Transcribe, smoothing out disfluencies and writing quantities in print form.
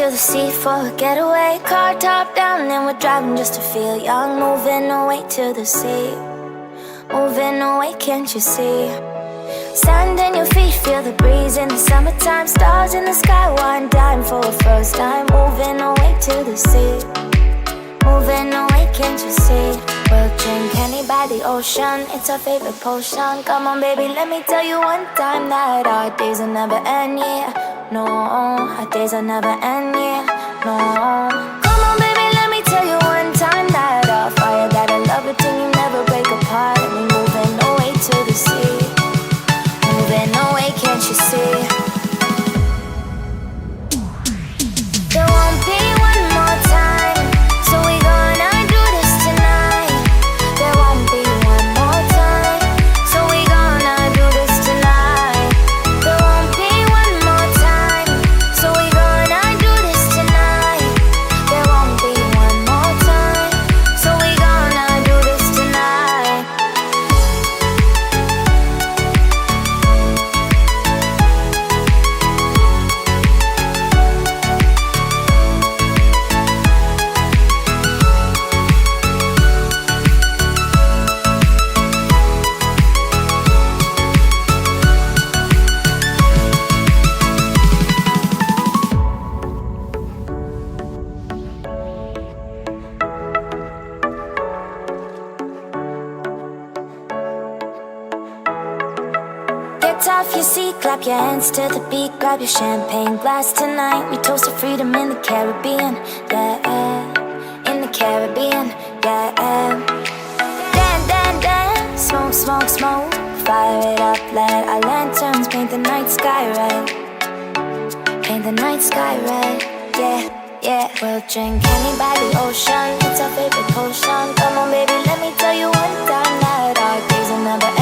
to the sea for a getaway. Car top down and we're driving just to feel young. Moving away to the sea, moving away, can't you see? Sand in your feet, feel the breeze in the summertime. Stars in the sky, one dime for a first time. Moving away to the sea, moving away, can't you see? We'll drink honey by the ocean, it's our favorite potion. Come on baby, let me tell you one time that our days will never end, yeah. No, our days will never end, yeah. No. Come on baby, let me tell you one time that our fire got a love it till you never break apart. And we moving away to the sea, moving away, can't you see? There won't be one more time, so we gonna do this tonight. There won't be one more time, so we gonna do this tonight. There won't be one more time, so we gonna do this tonight. There won't be one more time, so we gonna do this tonight. Get off your seat, clap your hands to the beat. Grab your champagne glass tonight. We toast to freedom in the Caribbean, yeah. In the Caribbean, yeah. Dance, dance, dance, smoke, smoke, smoke. Fire it up, let our lanterns paint the night sky red. Paint the night sky red, yeah, yeah. We'll drink honey by the ocean, it's our favorite potion. Come on baby, let me tell you one time that our days will never end.